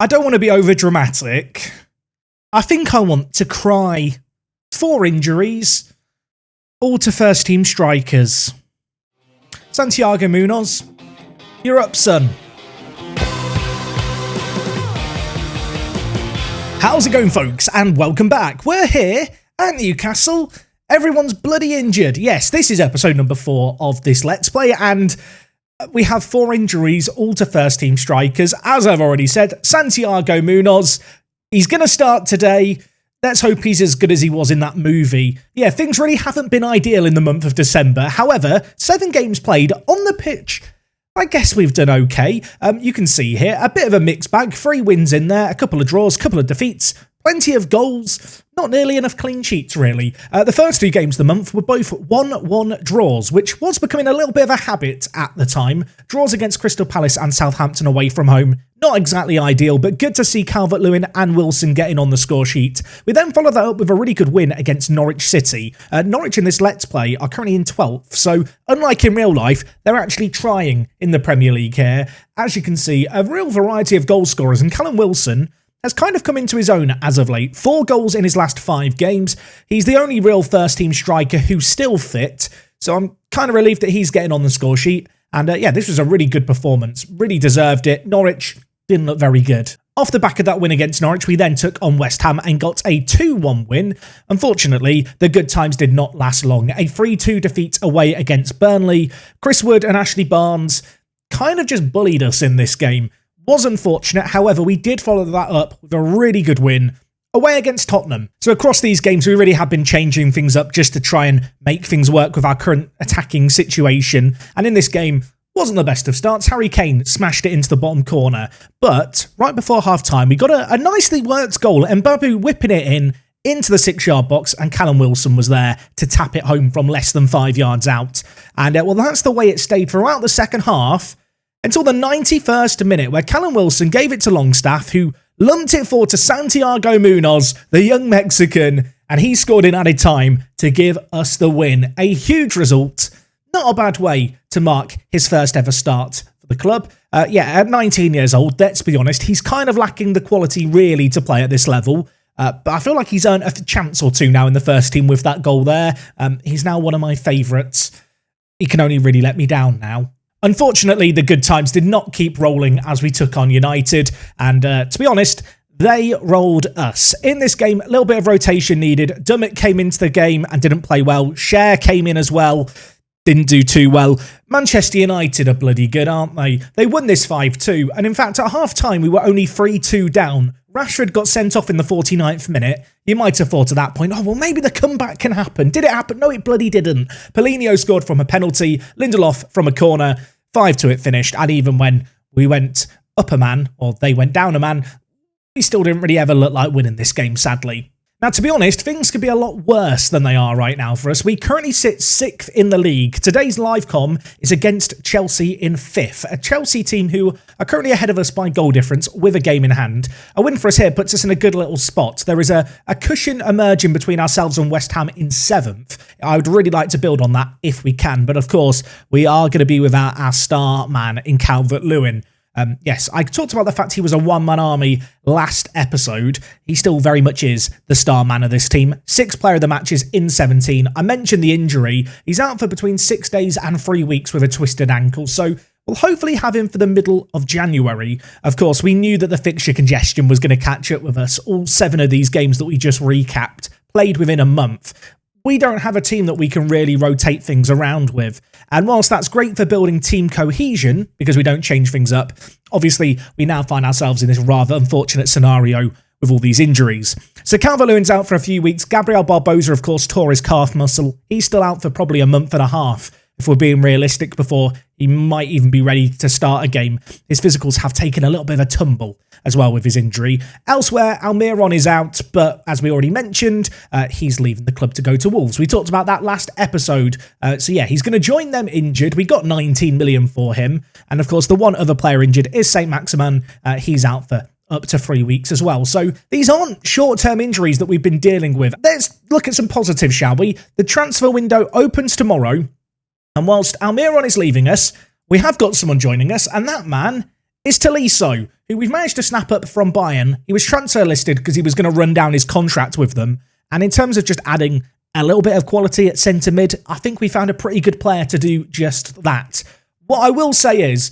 I don't want to be over dramatic. I think I want to cry. 4 injuries, all to first team strikers. Santiago Munoz, you're up, son. How's it going, folks? And welcome back. We're here at Newcastle. Everyone's bloody injured. Yes, this is episode number 4 of this Let's Play, and we have 4 injuries, all to first team strikers. As I've already said, Santiago Munoz, he's going to start today. Let's hope he's as good as he was in that movie. Yeah, things really haven't been ideal in the month of December. However, 7 games played on the pitch. I guess we've done okay. You can see here, a bit of a mixed bag. 3 wins in there, a couple of draws, a couple of defeats, plenty of goals, not nearly enough clean sheets, really. The first 2 games of the month were both 1-1 draws, which was becoming a little bit of a habit at the time. Draws against Crystal Palace and Southampton away from home. Not exactly ideal, but good to see Calvert-Lewin and Wilson getting on the score sheet. We then followed that up with a really good win against Norwich City. Norwich in this Let's Play are currently in 12th, so unlike in real life, they're actually trying in the Premier League here. As you can see, a real variety of goal scorers, and Callum Wilson has kind of come into his own as of late. 4 goals in his last 5 games. He's the only real first-team striker who's still fit, so I'm kind of relieved that he's getting on the score sheet. And yeah, this was a really good performance. Really deserved it. Norwich didn't look very good. Off the back of that win against Norwich, we then took on West Ham and got a 2-1 win. Unfortunately, the good times did not last long. A 3-2 defeat away against Burnley. Chris Wood and Ashley Barnes kind of just bullied us in this game. Was unfortunate, however, we did follow that up with a really good win away against Tottenham. So across these games, we really have been changing things up just to try and make things work with our current attacking situation. And in this game, wasn't the best of starts. Harry Kane smashed it into the bottom corner. But right before half-time, we got a nicely worked goal. Mbabu whipping it into the 6-yard box, and Callum Wilson was there to tap it home from less than 5 yards out. And well, that's the way it stayed throughout the second half until the 91st minute, where Callum Wilson gave it to Longstaff, who lumped it forward to Santiago Munoz, the young Mexican, and he scored in added time to give us the win. A huge result. Not a bad way to mark his first ever start for the club. Yeah, at 19 years old, let's be honest, he's kind of lacking the quality really to play at this level. But I feel like he's earned a chance or 2 now in the first team with that goal there. He's now one of my favourites. He can only really let me down now. Unfortunately, the good times did not keep rolling as we took on United. And to be honest, they rolled us. In this game, a little bit of rotation needed. Dummett came into the game and didn't play well. Cher came in as well. Didn't do too well. Manchester United are bloody good, aren't they? They won this 5-2, and in fact, at half-time, we were only 3-2 down. Rashford got sent off in the 49th minute. You might have thought at that point, oh, well, maybe the comeback can happen. Did it happen? No, it bloody didn't. Paulinho scored from a penalty, Lindelof from a corner, 5-2 it finished, and even when we went up a man, or they went down a man, we still didn't really ever look like winning this game, sadly. Now, to be honest, things could be a lot worse than they are right now for us. We currently sit 6th in the league. Today's live comm is against Chelsea in 5th, a Chelsea team who are currently ahead of us by goal difference with a game in hand. A win for us here puts us in a good little spot. There is a cushion emerging between ourselves and West Ham in 7th. I would really like to build on that if we can, but of course, we are going to be without our star man in Calvert-Lewin. Yes, I talked about the fact he was a one-man army last episode. He still very much is the star man of this team. 6th player of the matches in 17. I mentioned the injury. He's out for between 6 days and 3 weeks with a twisted ankle, so we'll hopefully have him for the middle of January. Of course, we knew that the fixture congestion was going to catch up with us. All 7 of these games that we just recapped played within a month. We don't have a team that we can really rotate things around with. And whilst that's great for building team cohesion, because we don't change things up, obviously we now find ourselves in this rather unfortunate scenario with all these injuries. So Calvert-Lewin's out for a few weeks. Gabriel Barbosa, of course, tore his calf muscle. He's still out for probably a month and a half, if we're being realistic, before he might even be ready to start a game. His physicals have taken a little bit of a tumble as well with his injury. Elsewhere, ALMIR-GONE is out, but as we already mentioned, he's leaving the club to go to Wolves. We talked about that last episode. So yeah, he's going to join them injured. We got 19 million for him. And of course, the one other player injured is Saint-Maximin. He's out for up to 3 weeks as well. So these aren't short-term injuries that we've been dealing with. Let's look at some positives, shall we? The transfer window opens tomorrow. And whilst ALMIR-GONE is leaving us, we have got someone joining us, and that man is Tolisso, who we've managed to snap up from Bayern. He was transfer listed because he was going to run down his contract with them. And in terms of just adding a little bit of quality at centre mid, I think we found a pretty good player to do just that. What I will say is,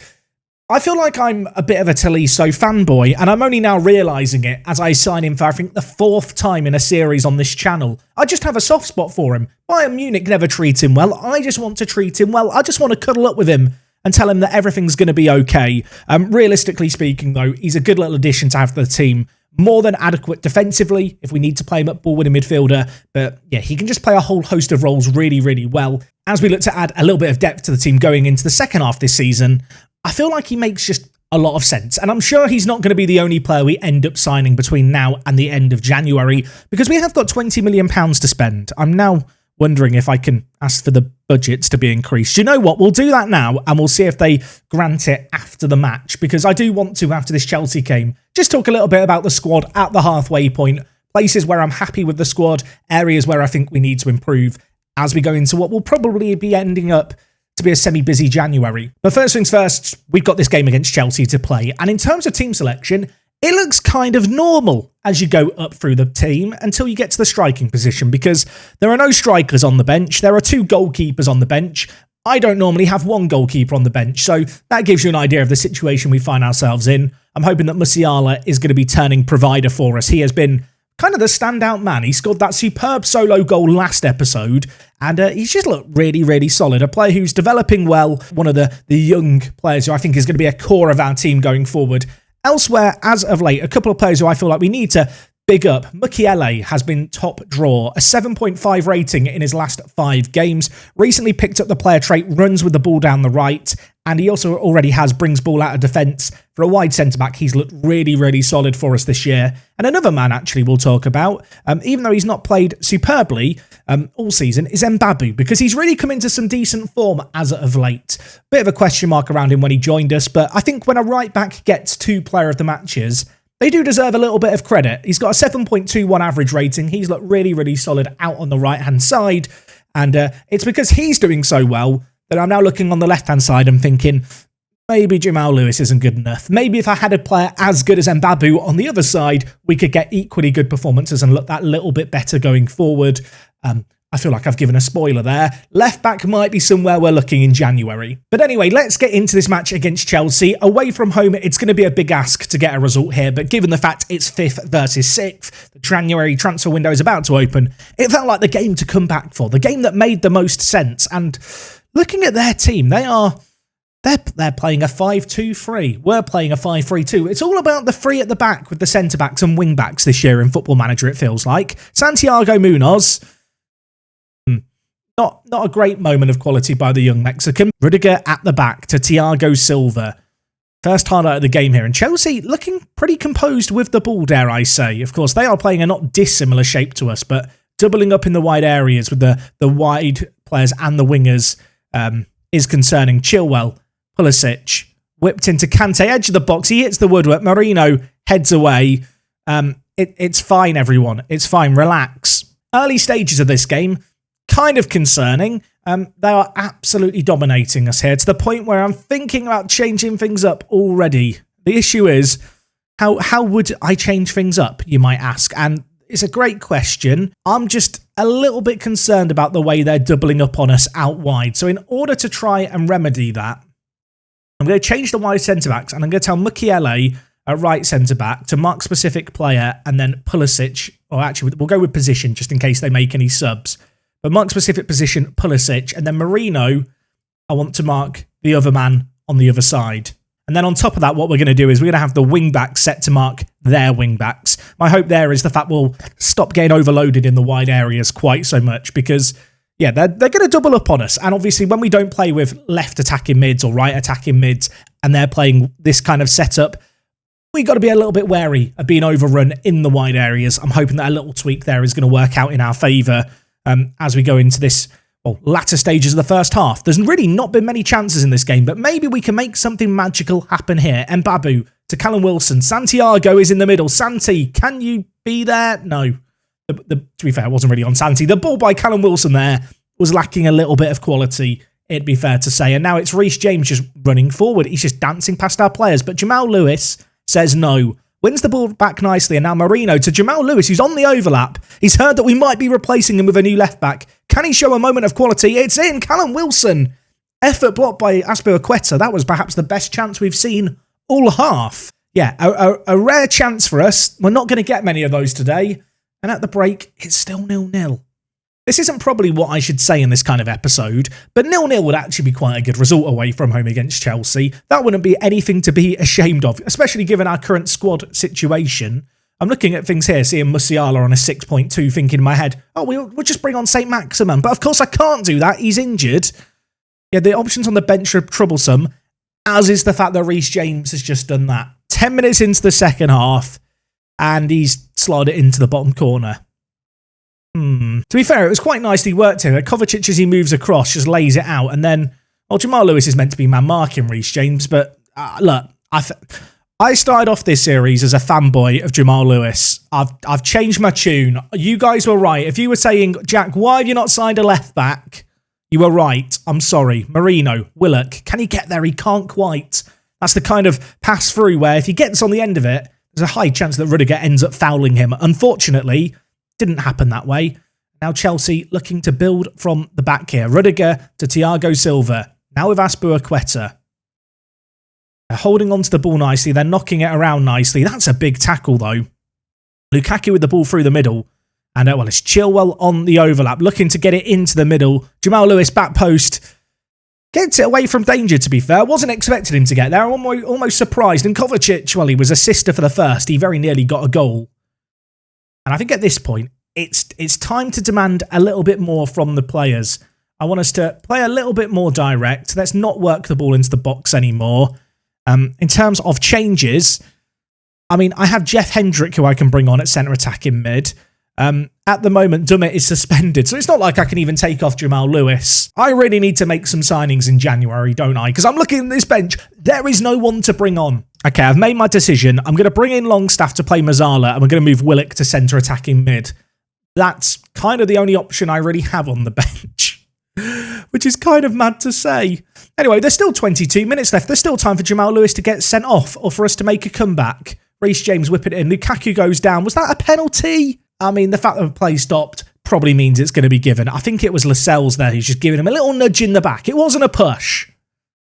I feel like I'm a bit of a Tolisso fanboy, and I'm only now realising it as I sign him for, I think, the 4th time in a series on this channel. I just have a soft spot for him. Bayern Munich never treats him well. I just want to treat him well. I just want to cuddle up with him and tell him that everything's going to be okay. Realistically speaking, though, he's a good little addition to have to the team. More than adequate defensively if we need to play him up ball-winning midfielder. But yeah, he can just play a whole host of roles really, really well. As we look to add a little bit of depth to the team going into the second half this season, I feel like he makes just a lot of sense. And I'm sure he's not going to be the only player we end up signing between now and the end of January, because we have got £20 million to spend. I'm now wondering if I can ask for the budgets to be increased. You know what? We'll do that now, and we'll see if they grant it after the match, because I do want to, after this Chelsea game, just talk a little bit about the squad at the halfway point, places where I'm happy with the squad, areas where I think we need to improve as we go into what will probably be ending up to be a semi-busy January. But first things first, we've got this game against Chelsea to play, and in terms of team selection, it looks kind of normal as you go up through the team until you get to the striking position, because there are no strikers on the bench. There are 2 goalkeepers on the bench. I don't normally have 1 goalkeeper on the bench, so that gives you an idea of the situation we find ourselves in. I'm hoping that Musiala is going to be turning provider for us. He has been kind of the standout man. He scored that superb solo goal last episode, and he's just looked really, really solid. A player who's developing well, one of the young players who I think is going to be a core of our team going forward. Elsewhere, as of late, a couple of players who I feel like we need to big up. Mukiele has been top draw, a 7.5 rating in his last 5 games. Recently picked up the player trait, runs with the ball down the right, and he also already brings ball out of defence. For a wide centre-back, he's looked really, really solid for us this year. And another man, actually, we'll talk about, even though he's not played superbly all season, is Mbabu, because he's really come into some decent form as of late. Bit of a question mark around him when he joined us, but I think when a right-back gets 2 player of the matches, they do deserve a little bit of credit. He's got a 7.21 average rating. He's looked really, really solid out on the right-hand side. And it's because he's doing so well that I'm now looking on the left-hand side and thinking, maybe Jamal Lewis isn't good enough. Maybe if I had a player as good as Mbabu on the other side, we could get equally good performances and look that little bit better going forward. I feel like I've given a spoiler there. Left back might be somewhere we're looking in January. But anyway, let's get into this match against Chelsea. Away from home, it's going to be a big ask to get a result here, but given the fact it's 5th versus 6th, the January transfer window is about to open, it felt like the game to come back for, the game that made the most sense. And looking at their team, they're playing a 5-2-3. We're playing a 5-3-2. It's all about the 3 at the back with the centre-backs and wing-backs this year in Football Manager, it feels like. Santiago Munoz, not a great moment of quality by the young Mexican. Rudiger at the back to Thiago Silva. First highlight of the game here. And Chelsea looking pretty composed with the ball, dare I say. Of course, they are playing a not dissimilar shape to us, but doubling up in the wide areas with the wide players and the wingers is concerning. Chilwell, Pulisic, whipped into Kante, edge of the box. He hits the woodwork. Marino heads away. It's fine, everyone. It's fine. Relax. Early stages of this game, kind of concerning. They are absolutely dominating us here to the point where I'm thinking about changing things up already. The issue is, how would I change things up, you might ask? And it's a great question. I'm just a little bit concerned about the way they're doubling up on us out wide. So in order to try and remedy that, I'm going to change the wide centre-backs, and I'm going to tell Mukiele at right centre-back to mark specific player, and then Pulisic, or actually we'll go with position just in case they make any subs. But mark specific position, Pulisic, and then Marino, I want to mark the other man on the other side. And then on top of that, what we're going to do is we're going to have the wing-backs set to mark their wing-backs. My hope there is the fact we'll stop getting overloaded in the wide areas quite so much because, yeah, they're going to double up on us. And obviously, when we don't play with left attacking mids or right attacking mids and they're playing this kind of setup, we've got to be a little bit wary of being overrun in the wide areas. I'm hoping that a little tweak there is going to work out in our favour as we go into this latter stages of the first half. There's really not been many chances in this game, but maybe we can make something magical happen here. Mbabu to Callum Wilson. Santiago is in the middle. Santi, can you be there? No. To be fair, it wasn't really on Santi. The ball by Callum Wilson there was lacking a little bit of quality. it'd be fair to say. And now it's Reece James just running forward. He's just dancing past our players. But Jamal Lewis says no. Wins the ball back nicely, and now Marino to Jamal Lewis, who's on the overlap. He's heard that we might be replacing him with a new left-back. Can he show a moment of quality? It's in. Callum Wilson. Effort blocked by Azpilicueta. That was perhaps the best chance we've seen all half. Yeah, a rare chance for us. We're not going to get many of those today. And at the break, it's still 0-0. This isn't probably what I should say in this kind of episode, but 0-0 would actually be quite a good result away from home against Chelsea. That wouldn't be anything to be ashamed of, especially given our current squad situation. I'm looking at things here, seeing Musiala on a 6.2, thinking in my head, oh, we'll just bring on St. Maximin. But of course I can't do that. He's injured. Yeah, the options on the bench are troublesome, as is the fact that Reece James has just done that. 10 minutes into the second half, and he's slotted it into the bottom corner. To be fair, it was quite nicely worked here. Kovacic, as he moves across, just lays it out. And then, well, Jamal Lewis is meant to be man-marking Reece James. But look, I started off this series as a fanboy of Jamal Lewis. I've changed my tune. You guys were right. If you were saying, Jack, why have you not signed a left-back? You were right. I'm sorry. Marino, Willock, can he get there? He can't quite. That's the kind of pass-through where if he gets on the end of it, there's a high chance that Rudiger ends up fouling him. Unfortunately, didn't happen that way. Now Chelsea looking to build from the back here. Rudiger to Thiago Silva. Now with Azpilicueta. They're holding on to the ball nicely. They're knocking it around nicely. That's a big tackle, though. Lukaku with the ball through the middle. And, well, it's Chilwell on the overlap, looking to get it into the middle. Jamal Lewis, back post. Gets it away from danger, to be fair. Wasn't expecting him to get there. Almost surprised. And Kovacic, well, he was assister for the first. He very nearly got a goal. And I think at this point, it's time to demand a little bit more from the players. I want us to play a little bit more direct. Let's not work the ball into the box anymore. In terms of changes, I mean, I have Jeff Hendrick, who I can bring on at centre attack in mid. At the moment, Dummett is suspended, so it's not like I can even take off Jamal Lewis. I really need to make some signings in January, don't I? Because I'm looking at this bench. There is no one to bring on. Okay, I've made my decision. I'm going to bring in Longstaff to play Musiala, and we're going to move Willock to centre attacking mid. That's kind of the only option I really have on the bench, which is kind of mad to say. Anyway, there's still 22 minutes left. There's still time for Jamal Lewis to get sent off or for us to make a comeback. Reece James whip it in. Lukaku goes down. Was that a penalty? I mean, the fact that the play stopped probably means it's going to be given. I think it was Lascelles there who's just giving him a little nudge in the back. It wasn't a push.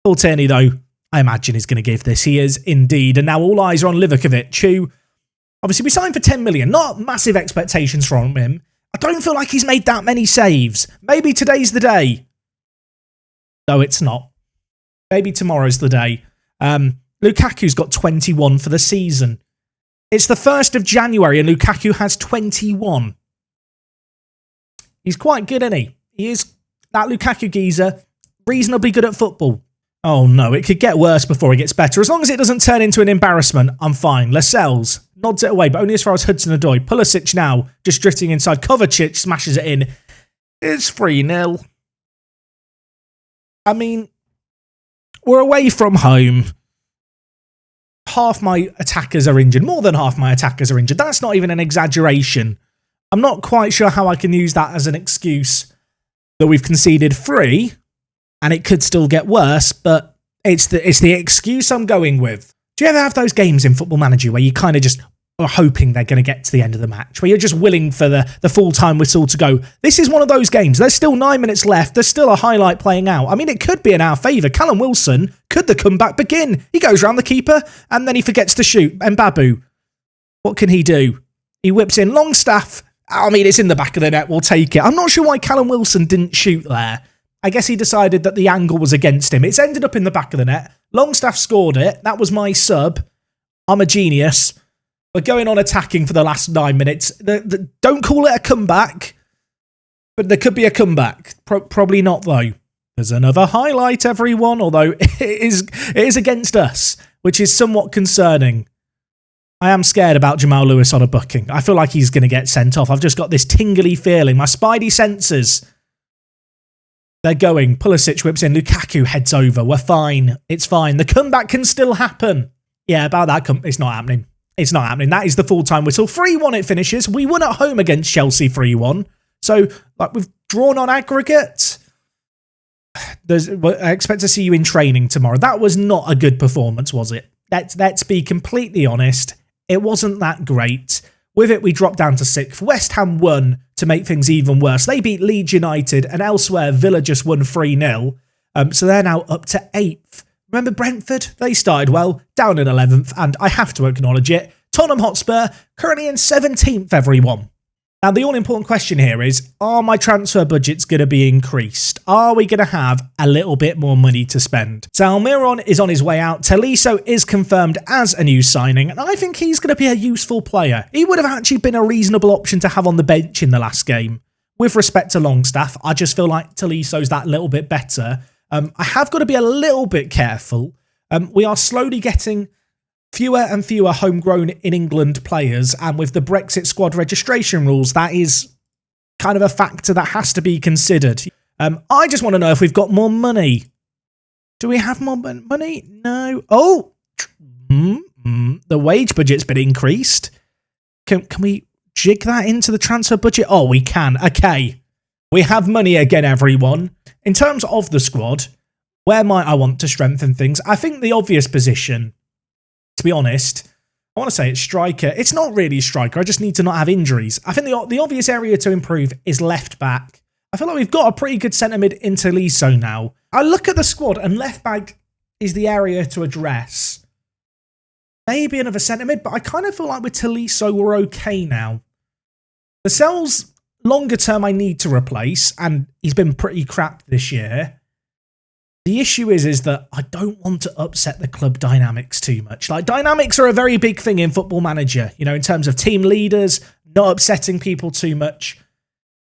Paul Tierney, though, I imagine is going to give this. He is indeed. And now all eyes are on Livakovic, who, obviously, we signed for 10 million. Not massive expectations from him. I don't feel like he's made that many saves. Maybe today's the day. No, it's not. Maybe tomorrow's the day. Lukaku's got 21 for the season. It's the 1st of January and Lukaku has 21. He's quite good, isn't he? He is, that Lukaku geezer, reasonably good at football. Oh no, it could get worse before it gets better. As long as it doesn't turn into an embarrassment, I'm fine. Lascelles nods it away, but only as far as Hudson-Odoi. Pulisic now, just drifting inside. Kovacic smashes it in. It's 3-0. I mean, we're away from home. Half my attackers are injured. More than half my attackers are injured. That's not even an exaggeration. I'm not quite sure how I can use that as an excuse that we've conceded 3 and it could still get worse, but it's the excuse I'm going with. Do you ever have those games in Football Manager where you kind of just are hoping they're going to get to the end of the match, where you're just willing for the full-time whistle to go? This is one of those games. There's still 9 minutes left. There's still a highlight playing out. I mean, it could be in our favour. Callum Wilson, could the comeback begin? He goes round the keeper and then he forgets to shoot. Mbabu, what can he do? He whips in Longstaff. I mean, it's in the back of the net. We'll take it. I'm not sure why Callum Wilson didn't shoot there. I guess he decided that the angle was against him. It's ended up in the back of the net. Longstaff scored it. That was my sub. I'm a genius. We're going on attacking for the last 9 minutes. Don't call it a comeback, but there could be a comeback. Probably not, though. There's another highlight, everyone, although it is against us, which is somewhat concerning. I am scared about Jamal Lewis on a booking. I feel like he's going to get sent off. I've just got this tingly feeling. My spidey senses. They're going. Pulisic whips in. Lukaku heads over. We're fine. It's fine. The comeback can still happen. Yeah, about that, it's not happening. It's not happening. That is the full-time whistle. 3-1 it finishes. We won at home against Chelsea 3-1. So, like, we've drawn on aggregate. I expect to see you in training tomorrow. That was not a good performance, was it? Let's be completely honest. It wasn't that great. With it, we dropped down to 6th. West Ham won to make things even worse. They beat Leeds United, and elsewhere, Villa just won 3-0. So they're now up to 8th. Remember Brentford? They started well, down in 11th, and I have to acknowledge it. Tottenham Hotspur, currently in 17th, everyone. Now, the all-important question here is, are my transfer budgets going to be increased? Are we going to have a little bit more money to spend? So ALMIR-GONE is on his way out. Tolisso is confirmed as a new signing, and I think he's going to be a useful player. He would have actually been a reasonable option to have on the bench in the last game. With respect to Longstaff, I just feel like Tolisso's that little bit better. I have got to be a little bit careful. We are slowly getting fewer and fewer homegrown in England players, and with the Brexit squad registration rules, that is kind of a factor that has to be considered. I just want to know if we've got more money. Do we have more money? No. Oh, the wage budget's been increased. Can we jig that into the transfer budget? Oh, we can. Okay. We have money again, everyone. In terms of the squad, where might I want to strengthen things? I think the obvious position, to be honest, I want to say it's striker. It's not really striker. I just need to not have injuries. I think the obvious area to improve is left back. I feel like we've got a pretty good centre mid in Tolisso now. I look at the squad and left back is the area to address. Maybe another centre mid, but I kind of feel like with Tolisso we're okay now. The Lascelles, longer term, I need to replace, and he's been pretty crap this year. The issue is that I don't want to upset the club dynamics too much. Like, dynamics are a very big thing in Football Manager, you know, in terms of team leaders, not upsetting people too much.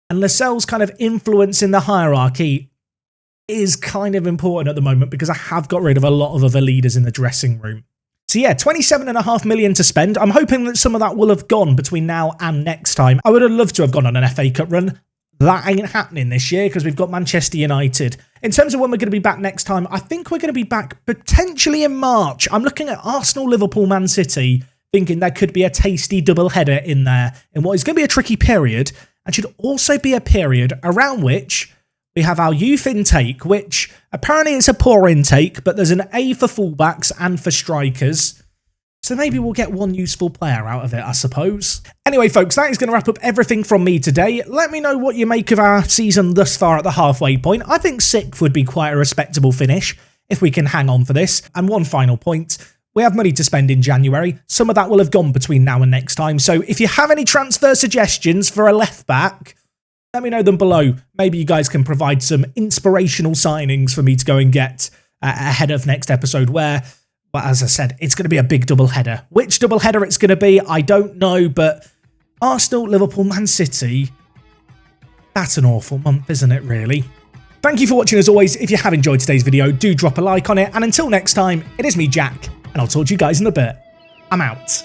And Lascelles' kind of influence in the hierarchy is kind of important at the moment because I have got rid of a lot of other leaders in the dressing room. So yeah, 27.5 million to spend. I'm hoping that some of that will have gone between now and next time. I would have loved to have gone on an FA Cup run. That ain't happening this year because we've got Manchester United. In terms of when we're going to be back next time, I think we're going to be back potentially in March. I'm looking at Arsenal, Liverpool, Man City, thinking there could be a tasty double header in there in what is going to be a tricky period, and should also be a period around which we have our youth intake, which apparently it's a poor intake, but there's an A for fullbacks and for strikers. So maybe we'll get one useful player out of it, I suppose. Anyway, folks, that is going to wrap up everything from me today. Let me know what you make of our season thus far at the halfway point. I think 6th would be quite a respectable finish if we can hang on for this. And one final point, we have money to spend in January. Some of that will have gone between now and next time. So if you have any transfer suggestions for a left back, let me know them below. Maybe you guys can provide some inspirational signings for me to go and get ahead of next episode where, well, as I said, it's going to be a big double header. Which double header it's going to be, I don't know, but Arsenal, Liverpool, Man City, that's an awful month, isn't it, really? Thank you for watching as always. If you have enjoyed today's video, do drop a like on it. And until next time, it is me, Jack, and I'll talk to you guys in a bit. I'm out.